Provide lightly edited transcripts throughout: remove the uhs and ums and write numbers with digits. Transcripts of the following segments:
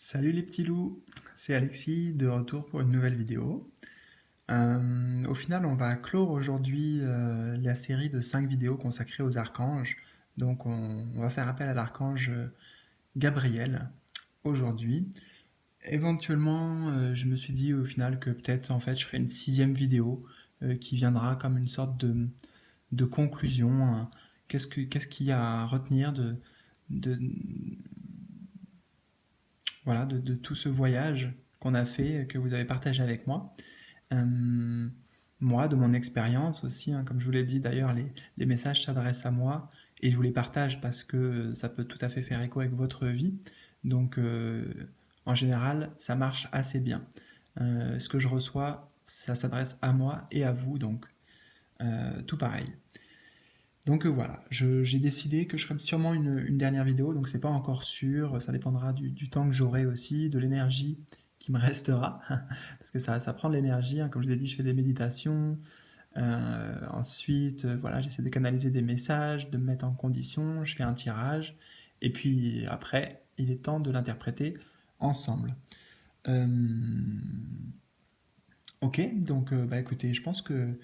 Salut les petits loups, c'est Alexis de retour pour une nouvelle vidéo. Au final, on va clore aujourd'hui la série de 5 vidéos consacrées aux archanges. Donc on va faire appel à l'archange Gabriel aujourd'hui. Éventuellement, je me suis dit au final que peut-être en fait je ferai une sixième vidéo qui viendra comme une sorte de conclusion, hein. Qu'est-ce qu'il y a à retenir de, voilà, de tout ce voyage qu'on a fait, que vous avez partagé avec moi. Euh, Moi, de mon expérience aussi, hein, comme je vous l'ai dit d'ailleurs, les messages s'adressent à moi et je vous les partage parce que ça peut tout à fait faire écho avec votre vie. Donc, en général, ça marche assez bien. Ce que je reçois, ça s'adresse à moi et à vous, donc tout pareil. Donc voilà, j'ai décidé que je ferai sûrement une dernière vidéo, donc c'est pas encore sûr, ça dépendra du temps que j'aurai aussi, de l'énergie qui me restera, parce que ça prend de l'énergie, hein. Comme je vous ai dit, je fais des méditations, ensuite voilà, j'essaie de canaliser des messages, de me mettre en condition, je fais un tirage, et puis après, il est temps de l'interpréter ensemble. Euh, Ok, donc bah écoutez, je pense que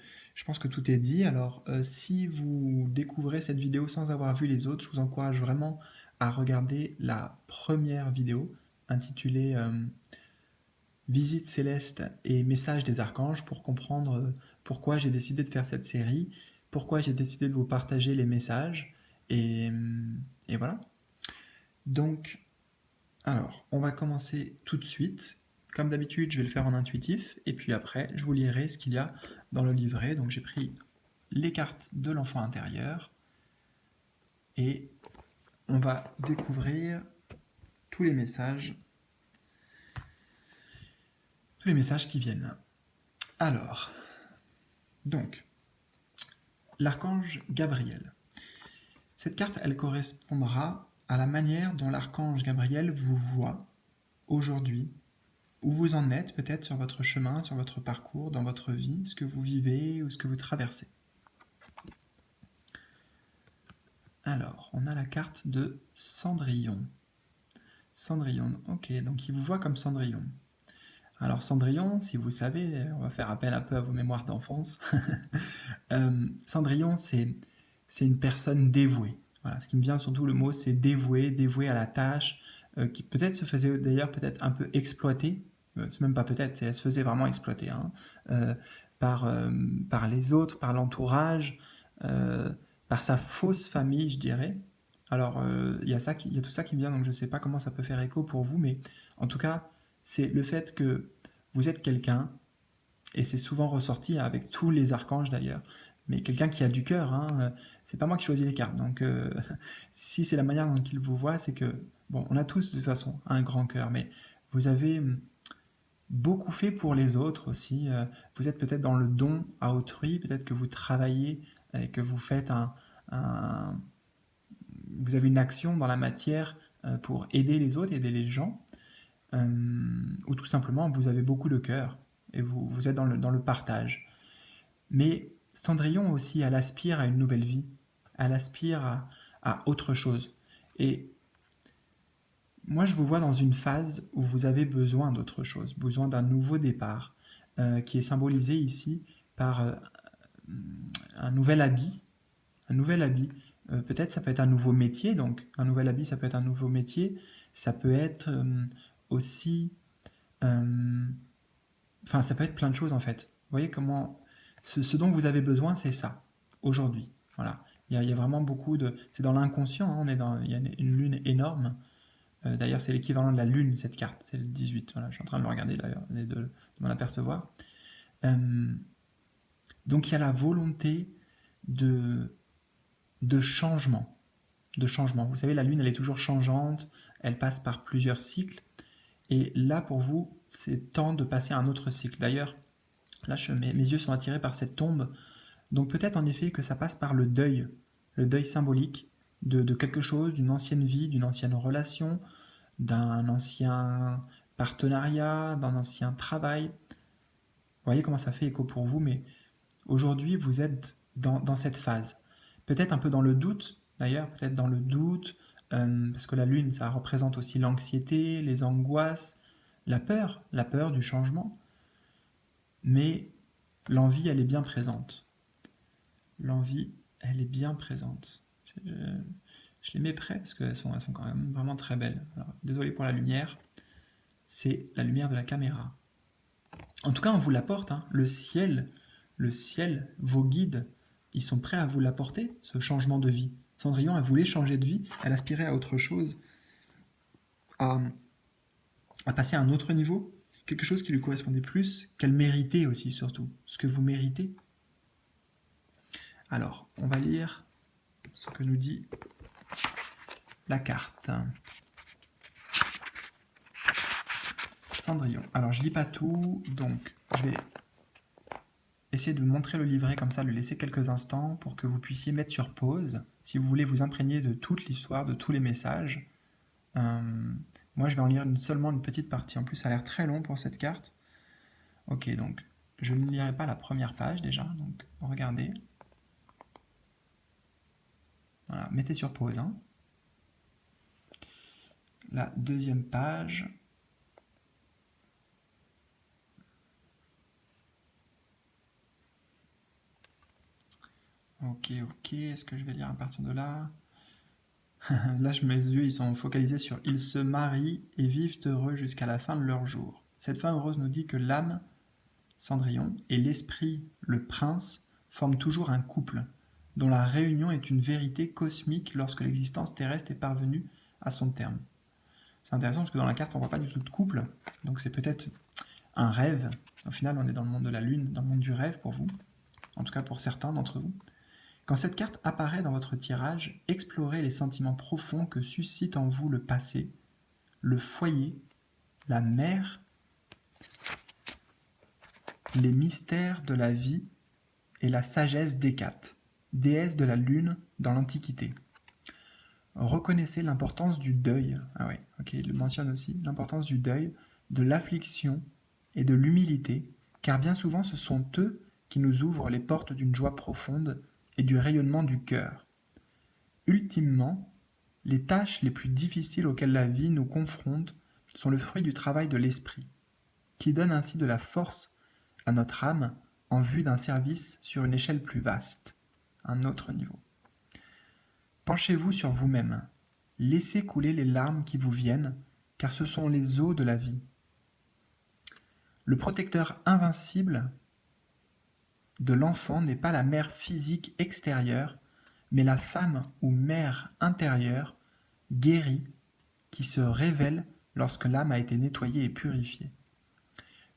tout est dit. Alors, si vous découvrez cette vidéo sans avoir vu les autres, je vous encourage vraiment à regarder la première vidéo intitulée Visite céleste et message des archanges pour comprendre pourquoi j'ai décidé de faire cette série, pourquoi j'ai décidé de vous partager les messages, et voilà. Donc, alors, on va commencer tout de suite. Comme d'habitude, je vais le faire en intuitif, et puis après, je vous lirai ce qu'il y a dans le livret. Donc, j'ai pris les cartes de l'enfant intérieur, et on va découvrir tous tous les messages qui viennent. Alors, donc, l'archange Gabriel. Cette carte, elle correspondra à la manière dont l'archange Gabriel vous voit aujourd'hui, où vous en êtes peut-être sur votre chemin, sur votre parcours, dans votre vie, ce que vous vivez ou ce que vous traversez. Alors, on a la carte de Cendrillon. Cendrillon, ok, donc il vous voit comme Cendrillon. Alors Cendrillon, si vous savez, on va faire appel un peu à vos mémoires d'enfance. Cendrillon, c'est une personne dévouée. Voilà, ce qui me vient surtout le mot, c'est dévoué, dévoué à la tâche, qui peut-être se faisait d'ailleurs peut-être un peu exploiter. C'est même pas peut-être, elle se faisait vraiment exploiter, hein, euh, par les autres, par l'entourage, euh, par sa fausse famille, je dirais. Alors, il y a tout ça qui me vient, donc je ne sais pas comment ça peut faire écho pour vous, mais en tout cas, c'est le fait que vous êtes quelqu'un, et c'est souvent ressorti avec tous les archanges d'ailleurs, mais quelqu'un qui a du cœur, hein, c'est pas moi qui choisis les cartes, donc si c'est la manière dont il vous voit, c'est que, bon, on a tous de toute façon un grand cœur, mais vous avez beaucoup fait pour les autres aussi, vous êtes peut-être dans le don à autrui, peut-être que vous travaillez et que vous faites un, vous avez une action dans la matière pour aider les autres, aider les gens, ou tout simplement vous avez beaucoup de cœur et vous êtes dans le partage. Mais Cendrillon aussi, elle aspire à une nouvelle vie, elle aspire à autre chose. Et moi, je vous vois dans une phase où vous avez besoin d'autre chose, besoin d'un nouveau départ, qui est symbolisé ici par un nouvel habit, un nouvel habit. Peut-être ça peut être un nouveau métier, donc un nouvel habit, ça peut être un nouveau métier, ça peut être aussi, euh, enfin, ça peut être plein de choses en fait. Vous voyez comment ce dont vous avez besoin, c'est ça, aujourd'hui. Voilà. Il y a vraiment beaucoup de. C'est dans l'inconscient, hein, il y a une lune énorme. D'ailleurs, c'est l'équivalent de la lune, cette carte, c'est le 18. Voilà, je suis en train de le regarder d'ailleurs, de m'en apercevoir. Euh, donc il y a la volonté de, de changement. De changement. Vous savez, la lune, elle est toujours changeante, elle passe par plusieurs cycles. Et là, pour vous, c'est temps de passer à un autre cycle. D'ailleurs, là, mes yeux sont attirés par cette tombe. Donc peut-être en effet que ça passe par le deuil symbolique de quelque chose, d'une ancienne vie, d'une ancienne relation, d'un ancien partenariat, d'un ancien travail. Vous voyez comment ça fait écho pour vous, mais aujourd'hui vous êtes dans cette phase. Peut-être un peu dans le doute, d'ailleurs, peut-être dans le doute, parce que la lune, ça représente aussi l'anxiété, les angoisses, la peur du changement, mais l'envie, elle est bien présente. L'envie, elle est bien présente. Je les mets près parce qu'elles sont quand même vraiment très belles. Alors, désolé pour la lumière, c'est la lumière de la caméra. En tout cas, on vous l'apporte, hein. Le ciel, vos guides, ils sont prêts à vous l'apporter, ce changement de vie. Cendrillon, elle voulait changer de vie, elle aspirait à autre chose, à, à passer à un autre niveau, quelque chose qui lui correspondait plus, qu'elle méritait aussi surtout, ce que vous méritez. Alors, on va lire ce que nous dit la carte. Cendrillon. Alors, je lis pas tout, donc je vais essayer de vous montrer le livret comme ça, le laisser quelques instants pour que vous puissiez mettre sur pause si vous voulez vous imprégner de toute l'histoire, de tous les messages. Moi, je vais en lire seulement une petite partie. En plus, ça a l'air très long pour cette carte. Ok, donc je ne lirai pas la première page déjà. Donc, regardez. Voilà, mettez sur pause. Hein. La deuxième page. Ok, est-ce que je vais lire à partir de là? Là, mes yeux, ils sont focalisés sur « Ils se marient et vivent heureux jusqu'à la fin de leur jour ». Cette fin heureuse nous dit que l'âme, Cendrillon, et l'esprit, le prince, forment toujours un couple, dont la réunion est une vérité cosmique lorsque l'existence terrestre est parvenue à son terme. C'est intéressant parce que dans la carte, on ne voit pas du tout de couple, donc c'est peut-être un rêve. Au final, on est dans le monde de la lune, dans le monde du rêve pour vous, en tout cas pour certains d'entre vous. Quand cette carte apparaît dans votre tirage, explorez les sentiments profonds que suscite en vous le passé, le foyer, la mère, les mystères de la vie et la sagesse d'Hécate, déesse de la lune dans l'Antiquité. Reconnaissez l'importance du deuil. Ah oui, ok, il le mentionne aussi, l'importance du deuil, de l'affliction et de l'humilité, car bien souvent ce sont eux qui nous ouvrent les portes d'une joie profonde et du rayonnement du cœur. Ultimement, les tâches les plus difficiles auxquelles la vie nous confronte sont le fruit du travail de l'esprit, qui donne ainsi de la force à notre âme en vue d'un service sur une échelle plus vaste, un autre niveau. Penchez-vous sur vous-même, laissez couler les larmes qui vous viennent, car ce sont les eaux de la vie. Le protecteur invincible de l'enfant n'est pas la mère physique extérieure, mais la femme ou mère intérieure, guérie, qui se révèle lorsque l'âme a été nettoyée et purifiée.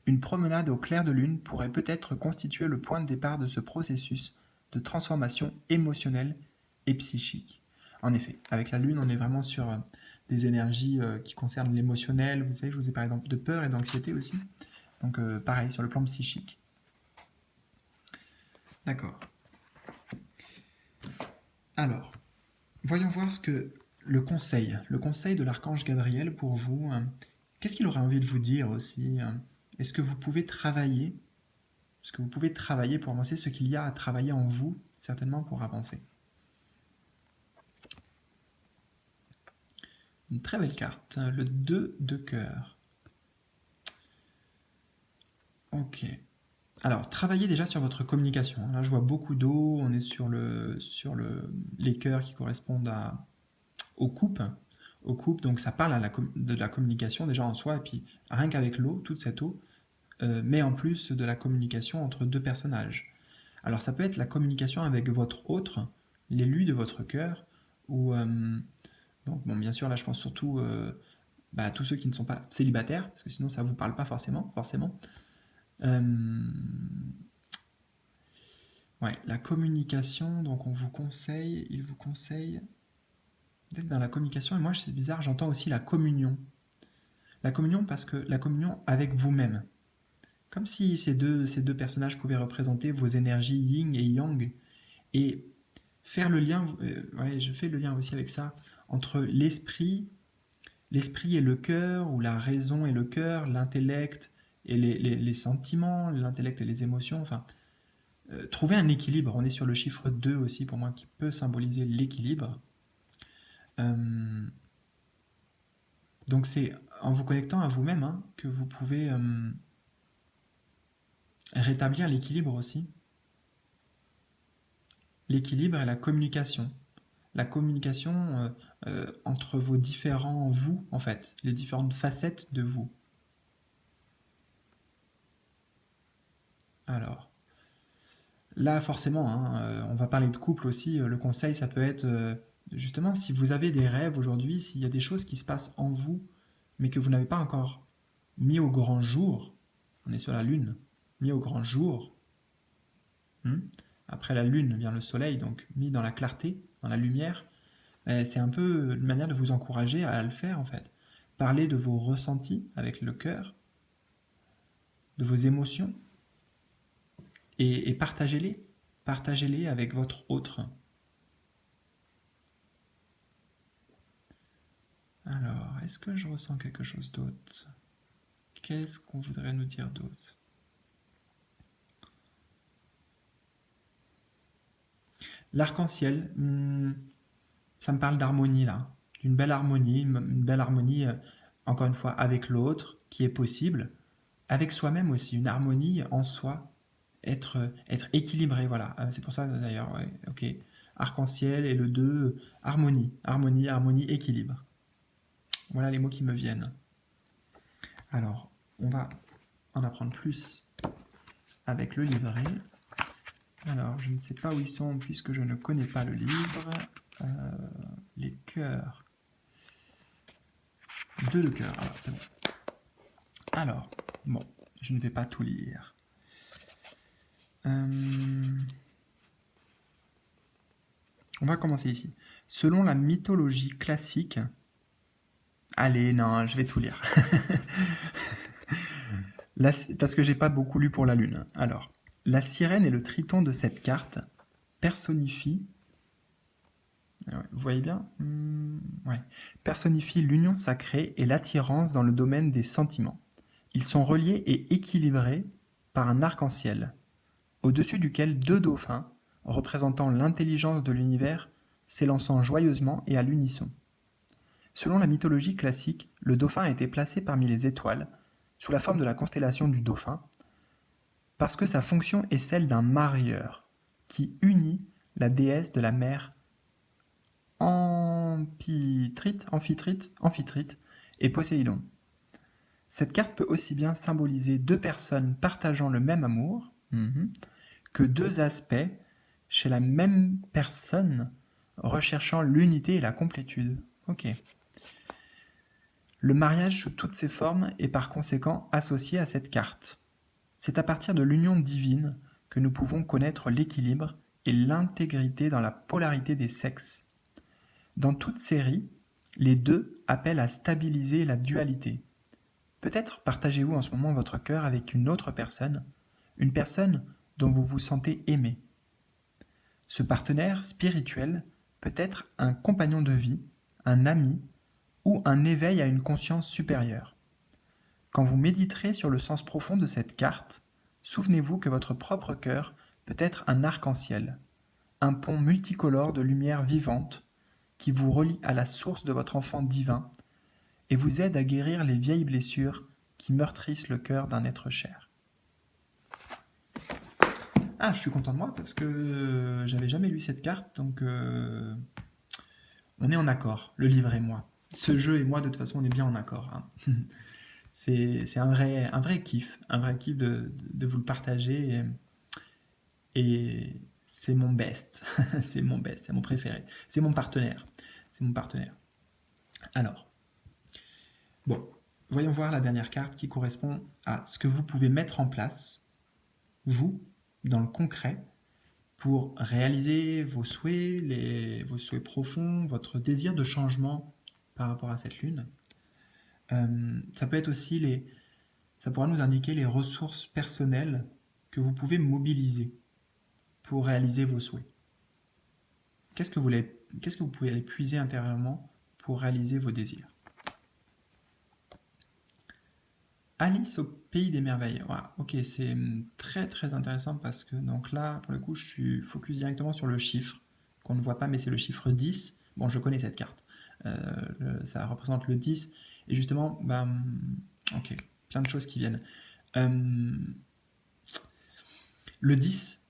Une promenade au clair de lune pourrait peut-être constituer le point de départ de ce processus de transformation émotionnelle et psychique. En effet, avec la lune, on est vraiment sur des énergies qui concernent l'émotionnel. Vous savez, je vous ai parlé de peur et d'anxiété aussi. Donc pareil, sur le plan psychique. D'accord. Alors, voyons voir ce que le conseil de l'archange Gabriel pour vous, qu'est-ce qu'il aurait envie de vous dire aussi? Est-ce que vous pouvez travailler? Est-ce que vous pouvez travailler pour avancer ce qu'il y a à travailler en vous, certainement pour avancer? Une très belle carte, le 2 de cœur. Ok. Alors, travaillez déjà sur votre communication. Là, je vois beaucoup d'eau, on est sur les cœurs qui correspondent aux coupes. Donc ça parle de la communication déjà en soi, et puis rien qu'avec l'eau, toute cette eau, mais en plus de la communication entre deux personnages. Alors ça peut être la communication avec votre autre, l'élu de votre cœur, ou donc bon, bien sûr là je pense surtout à tous ceux qui ne sont pas célibataires, parce que sinon ça vous parle pas forcément. Ouais, la communication, donc il vous conseille d'être dans la communication, et moi c'est bizarre, j'entends aussi la communion. La communion parce que la communion avec vous-même. Comme si ces deux personnages pouvaient représenter vos énergies yin et yang, et faire le lien, ouais, je fais le lien aussi avec ça, entre l'esprit et le cœur, ou la raison et le cœur, l'intellect et les sentiments, l'intellect et les émotions, enfin, trouver un équilibre. On est sur le chiffre 2 aussi, pour moi, qui peut symboliser l'équilibre. Donc c'est en vous connectant à vous-même hein, que vous pouvez rétablir l'équilibre aussi. L'équilibre et la communication. La communication entre vos différents vous, en fait, les différentes facettes de vous. Alors, là, forcément, hein, on va parler de couple aussi. Le conseil, ça peut être, justement, si vous avez des rêves aujourd'hui, s'il y a des choses qui se passent en vous, mais que vous n'avez pas encore mis au grand jour, on est sur la lune, mis au grand jour, après la lune vient le soleil, donc mis dans la clarté, dans la lumière, c'est un peu une manière de vous encourager à le faire, en fait. Parler de vos ressentis avec le cœur, de vos émotions, et partagez-les. Partagez-les avec votre autre. Alors, est-ce que je ressens quelque chose d'autre? Qu'est-ce qu'on voudrait nous dire d'autre? L'arc-en-ciel, ça me parle d'harmonie là. D'une belle harmonie, encore une fois, avec l'autre, qui est possible, avec soi-même aussi, une harmonie en soi, être équilibré, voilà. C'est pour ça d'ailleurs, ouais, ok. Arc-en-ciel et le 2, harmonie, harmonie, harmonie, équilibre. Voilà les mots qui me viennent. Alors, on va en apprendre plus avec le livret. Alors, je ne sais pas où ils sont puisque je ne connais pas le livre. Les cœurs. 2 de cœur, alors c'est bon. Alors, bon, je ne vais pas tout lire. On va commencer ici. Selon la mythologie classique... Allez, non, je vais tout lire. Parce que j'ai pas beaucoup lu pour la lune. Alors, la sirène et le triton de cette carte personnifient... Vous voyez bien ouais. Personnifient l'union sacrée et l'attirance dans le domaine des sentiments. Ils sont reliés et équilibrés par un arc-en-ciel, au-dessus duquel 2 dauphins, représentant l'intelligence de l'univers, s'élançant joyeusement et à l'unisson. Selon la mythologie classique, le dauphin a été placé parmi les étoiles, sous la forme de la constellation du dauphin, parce que sa fonction est celle d'un marieur, qui unit la déesse de la mer Amphitrite et Poséidon. Cette carte peut aussi bien symboliser 2 personnes partageant le même amour, que 2 aspects chez la même personne recherchant l'unité et la complétude. Ok. Le mariage sous toutes ses formes est par conséquent associé à cette carte. C'est à partir de l'union divine que nous pouvons connaître l'équilibre et l'intégrité dans la polarité des sexes. Dans toute série, les 2 appellent à stabiliser la dualité. Peut-être partagez-vous en ce moment votre cœur avec une autre personne, une personne dont vous vous sentez aimé. Ce partenaire spirituel peut être un compagnon de vie, un ami ou un éveil à une conscience supérieure. Quand vous méditerez sur le sens profond de cette carte, souvenez-vous que votre propre cœur peut être un arc-en-ciel, un pont multicolore de lumière vivante qui vous relie à la source de votre enfant divin et vous aide à guérir les vieilles blessures qui meurtrissent le cœur d'un être cher. Ah, je suis content de moi parce que j'avais jamais lu cette carte, donc on est en accord, le livre et moi. Ce jeu et moi, de toute façon, on est bien en accord. Hein. C'est un vrai kiff de vous le partager et c'est mon best, c'est mon préféré, c'est mon partenaire. Alors, bon, voyons voir la dernière carte qui correspond à ce que vous pouvez mettre en place, vous, dans le concret, pour réaliser vos souhaits, vos souhaits profonds, votre désir de changement par rapport à cette lune. Ça peut être aussi ça pourra nous indiquer les ressources personnelles que vous pouvez mobiliser pour réaliser vos souhaits. Qu'est-ce que vous pouvez aller puiser intérieurement pour réaliser vos désirs? Alice au pays des merveilles. Voilà, ok, c'est très très intéressant parce que donc là, pour le coup, je suis focus directement sur le chiffre qu'on ne voit pas, mais c'est le chiffre 10. Bon, je connais cette carte. ça représente le 10. Et justement, ok, plein de choses qui viennent. Le 10,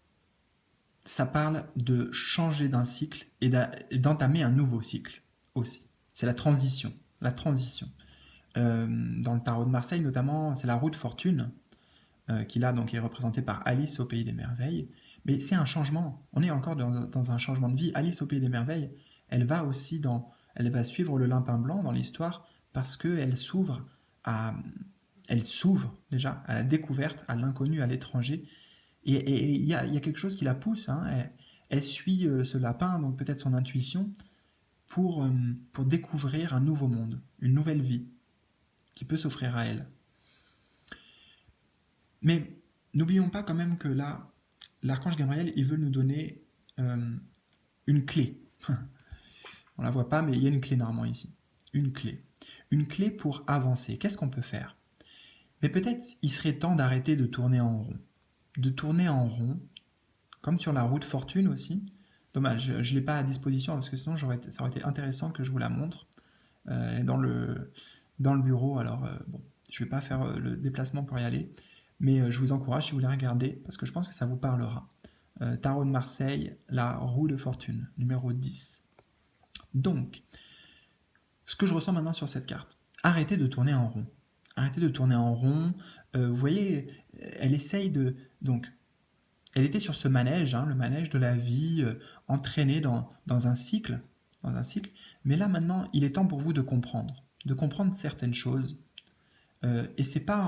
ça parle de changer d'un cycle et d'entamer un nouveau cycle aussi. C'est la transition. La transition. Dans le tarot de Marseille, notamment, c'est la roue de fortune, qui là donc est représentée par Alice au Pays des Merveilles. Mais c'est un changement. On est encore dans un changement de vie. Alice au Pays des Merveilles, elle va suivre le limpin blanc dans l'histoire parce qu'elle elle s'ouvre déjà à la découverte, à l'inconnu, à l'étranger. Et il y a quelque chose qui la pousse. Hein. Elle suit ce lapin, donc peut-être son intuition, pour découvrir un nouveau monde, une nouvelle vie qui peut s'offrir à elle. Mais n'oublions pas quand même que là, l'archange Gabriel, il veut nous donner une clé. On la voit pas, mais il y a une clé normalement ici. Une clé. Une clé pour avancer. Qu'est-ce qu'on peut faire? Mais peut-être il serait temps d'arrêter de tourner en rond. De tourner en rond, comme sur la roue de fortune aussi. Dommage, je ne l'ai pas à disposition parce que sinon ça aurait été intéressant que je vous la montre. Elle est dans le bureau, alors bon, je ne vais pas faire le déplacement pour y aller. Mais je vous encourage si vous voulez regarder, parce que je pense que ça vous parlera. Tarot de Marseille, la roue de fortune, numéro 10. Donc, ce que je ressens maintenant sur cette carte, arrêtez de tourner en rond. Arrêtez de tourner en rond. Vous voyez, elle essaye de... Donc, elle était sur ce manège, hein, le manège de la vie, entraînée dans un cycle. Mais là, maintenant, il est temps pour vous de comprendre certaines choses. Et c'est pas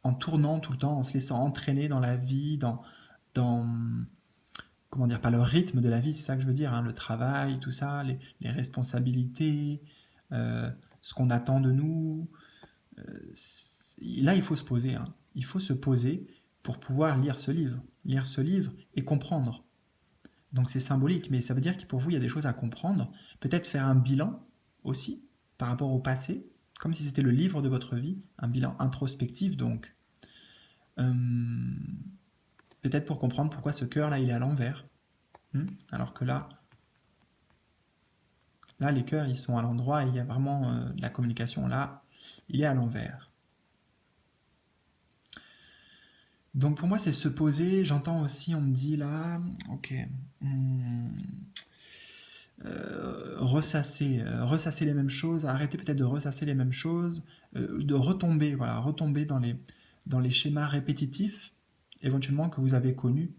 en tournant tout le temps, en se laissant entraîner dans la vie, dans comment dire, pas le rythme de la vie, c'est ça que je veux dire, hein, le travail, tout ça, les responsabilités, ce qu'on attend de nous. Là, il faut se poser. Hein. Il faut se poser pour pouvoir lire ce livre et comprendre. Donc c'est symbolique, mais ça veut dire que pour vous, il y a des choses à comprendre. Peut-être faire un bilan aussi par rapport au passé, comme si c'était le livre de votre vie, un bilan introspectif donc. Peut-être pour comprendre pourquoi ce cœur là il est à l'envers. Alors que là, les cœurs ils sont à l'endroit et il y a vraiment de la communication. Là, il est à l'envers. Donc pour moi c'est se poser. J'entends aussi, on me dit là, ok, ressasser les mêmes choses, arrêter peut-être de ressasser les mêmes choses, de retomber, retomber dans les schémas répétitifs, éventuellement que vous avez connus.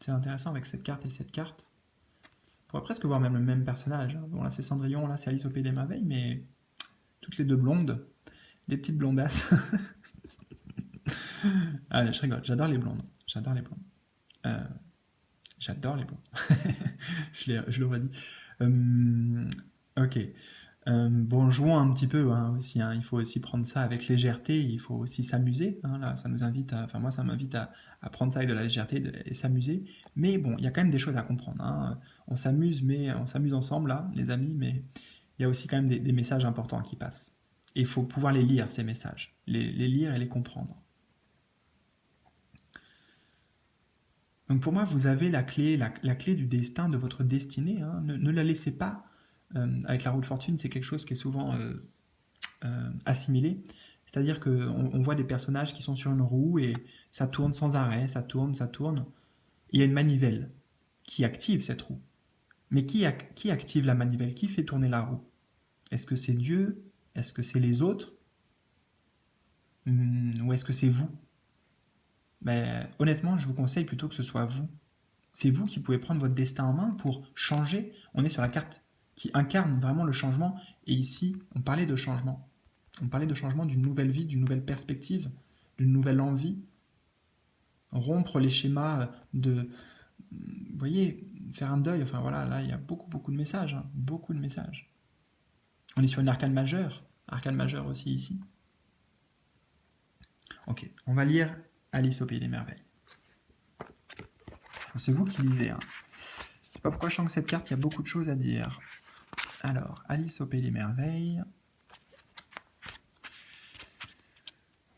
C'est intéressant avec cette carte et cette carte. On pourrait presque voir même le même personnage. Bon là c'est Cendrillon, là c'est Alice au Pays des Merveilles, mais toutes les deux blondes, des petites blondasses. Ah, je rigole, j'adore les blondes. J'adore les blondes. Je le redis. Ok. Bon, jouons un petit peu hein, aussi. Hein. Il faut aussi prendre ça avec légèreté. Il faut aussi s'amuser. Hein. Là, ça nous invite à. Enfin, moi, ça m'invite à prendre ça avec de la légèreté et s'amuser. Mais bon, il y a quand même des choses à comprendre. Hein. On s'amuse, mais on s'amuse ensemble, là, les amis. Mais il y a aussi quand même des messages importants qui passent. Et il faut pouvoir les lire, ces messages. Les lire et les comprendre. Donc pour moi, vous avez la clé du destin, de votre destinée. Hein. Ne la laissez pas. Avec la roue de fortune, c'est quelque chose qui est souvent assimilé. C'est-à-dire qu'on voit des personnages qui sont sur une roue et ça tourne sans arrêt, ça tourne, ça tourne. Il y a une manivelle qui active cette roue. Mais qui active la manivelle? Qui fait tourner la roue? Est-ce que c'est Dieu? Est-ce que c'est les autres? Ou est-ce que c'est vous? Honnêtement, je vous conseille plutôt que ce soit vous. C'est vous qui pouvez prendre votre destin en main pour changer. On est sur la carte qui incarne vraiment le changement. Et ici, on parlait de changement. On parlait de changement, d'une nouvelle vie, d'une nouvelle perspective, d'une nouvelle envie. Rompre les schémas de... Vous voyez, faire un deuil. Enfin voilà, là, il y a beaucoup de messages. Hein, beaucoup de messages. On est sur une arcane majeure. Arcane majeure aussi ici. Ok, on va lire Alice au Pays des Merveilles. C'est vous qui lisez. Hein. Je sais pas pourquoi je sens que cette carte, il y a beaucoup de choses à dire. Alors, Alice au Pays des Merveilles.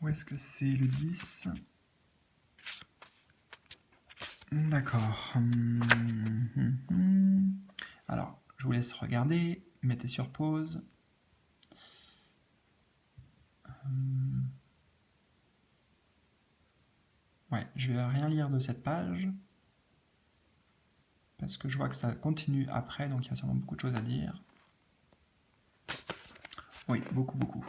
Où est-ce que c'est le 10? D'accord. Alors, je vous laisse regarder. Mettez sur pause. Ouais, je vais rien lire de cette page. Parce que je vois que ça continue après, donc il y a sûrement beaucoup de choses à dire. Oui, beaucoup, beaucoup.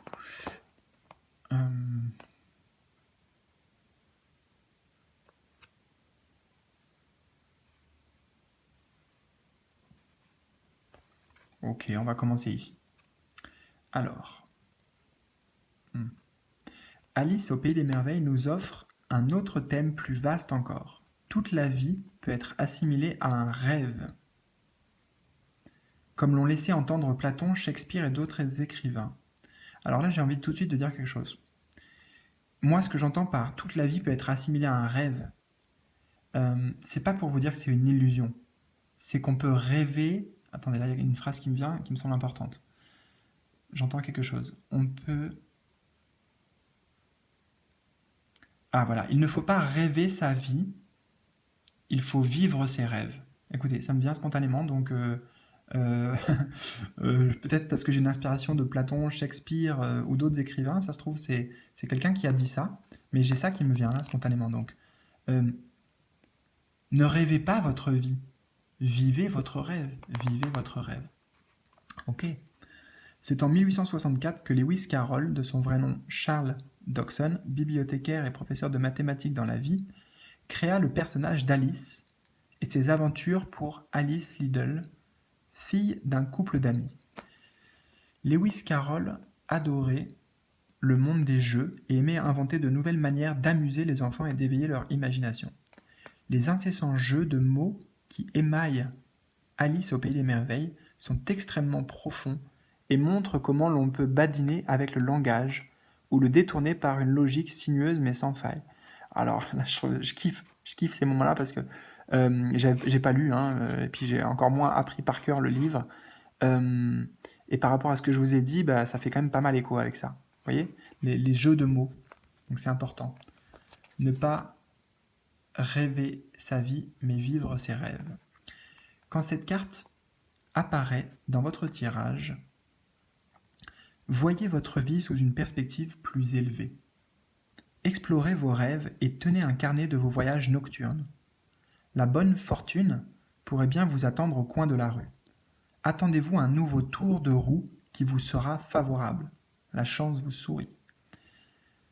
Ok, on va commencer ici. Alors, Alice au Pays des Merveilles nous offre un autre thème plus vaste encore. Toute la vie peut être assimilée à un rêve, comme l'ont laissé entendre Platon, Shakespeare et d'autres écrivains. Alors là, j'ai envie tout de suite de dire quelque chose. Moi, ce que j'entends par toute la vie peut être assimilée à un rêve, c'est pas pour vous dire que c'est une illusion. C'est qu'on peut rêver. Attendez, là, il y a une phrase qui me vient, qui me semble importante. J'entends quelque chose. On peut. Ah voilà, il ne faut pas rêver sa vie, il faut vivre ses rêves. Écoutez, ça me vient spontanément, donc peut-être parce que j'ai une inspiration de Platon, Shakespeare ou d'autres écrivains, ça se trouve c'est quelqu'un qui a dit ça, mais j'ai ça qui me vient là spontanément. Donc, euh, ne rêvez pas votre vie, vivez votre rêve, vivez votre rêve. Ok. C'est en 1864 que Lewis Carroll, de son vrai nom Charles Dodson, bibliothécaire et professeur de mathématiques dans la vie, créa le personnage d'Alice et ses aventures pour Alice Liddell, fille d'un couple d'amis. Lewis Carroll adorait le monde des jeux et aimait inventer de nouvelles manières d'amuser les enfants et d'éveiller leur imagination. Les incessants jeux de mots qui émaillent Alice au Pays des Merveilles sont extrêmement profonds et montrent comment l'on peut badiner avec le langage ou le détourner par une logique sinueuse mais sans faille. Alors là, je kiffe ces moments-là parce que j'ai pas lu, et puis j'ai encore moins appris par cœur le livre. Et par rapport à ce que je vous ai dit, bah, ça fait quand même pas mal écho avec ça. Vous voyez, les jeux de mots. Donc c'est important. Ne pas rêver sa vie, mais vivre ses rêves. Quand cette carte apparaît dans votre tirage, voyez votre vie sous une perspective plus élevée. Explorez vos rêves et tenez un carnet de vos voyages nocturnes. La bonne fortune pourrait bien vous attendre au coin de la rue. Attendez-vous un nouveau tour de roue qui vous sera favorable. La chance vous sourit.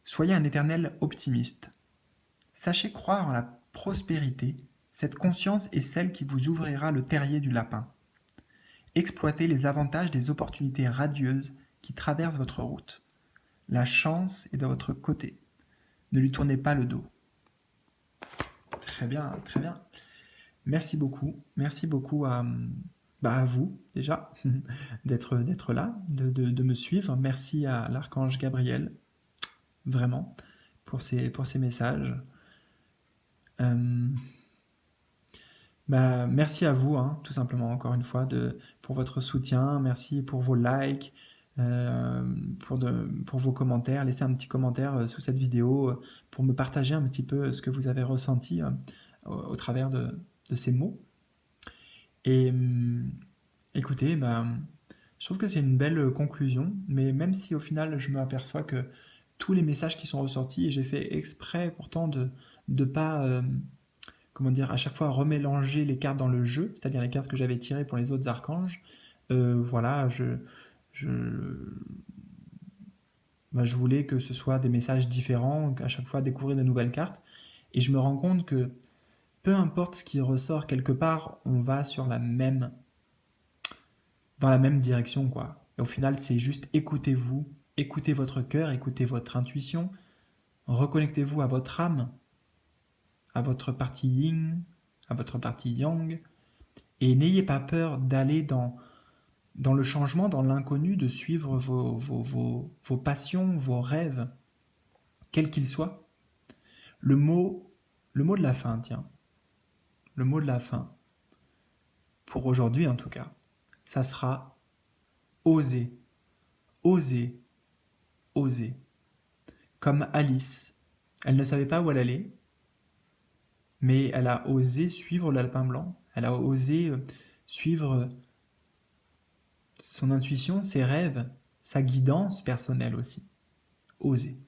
Soyez un éternel optimiste. Sachez croire en la prospérité, cette conscience est celle qui vous ouvrira le terrier du lapin. Exploitez les avantages des opportunités radieuses qui traversent votre route. La chance est de votre côté. Ne lui tournez pas le dos. Très bien, très bien. Merci beaucoup. Merci beaucoup à vous, déjà, d'être là, de me suivre. Merci à l'archange Gabriel, vraiment, pour ces messages. Merci à vous, tout simplement, encore une fois, pour votre soutien. Merci pour vos likes, pour vos commentaires. Laissez un petit commentaire sous cette vidéo pour me partager un petit peu ce que vous avez ressenti au travers de ces mots. Et écoutez, je trouve que c'est une belle conclusion, mais même si au final je me aperçois que tous les messages qui sont ressortis, et j'ai fait exprès pourtant de ne pas comment dire, à chaque fois remélanger les cartes dans le jeu, c'est-à-dire les cartes que j'avais tirées pour les autres archanges. Voilà, je, je voulais que ce soit des messages différents, qu'à chaque fois découvrir de nouvelles cartes. Et je me rends compte que peu importe ce qui ressort quelque part, on va dans la même direction, quoi. Et au final, c'est juste écoutez-vous, écoutez votre cœur, écoutez votre intuition, reconnectez-vous à votre âme, à votre partie yin, à votre partie yang, et n'ayez pas peur d'aller dans le changement, dans l'inconnu, de suivre vos passions, vos rêves, quels qu'ils soient. Le mot de la fin, tiens, le mot de la fin, pour aujourd'hui en tout cas, ça sera oser, oser, oser. Comme Alice, elle ne savait pas où elle allait, mais elle a osé suivre le lapin blanc, elle a osé suivre son intuition, ses rêves, sa guidance personnelle aussi. Oser.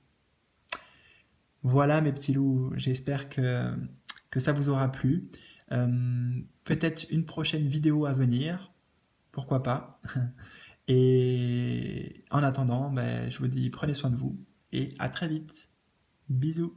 Voilà mes petits loups, j'espère que ça vous aura plu. Peut-être une prochaine vidéo à venir, pourquoi pas. Et en attendant, ben, je vous dis prenez soin de vous et à très vite. Bisous.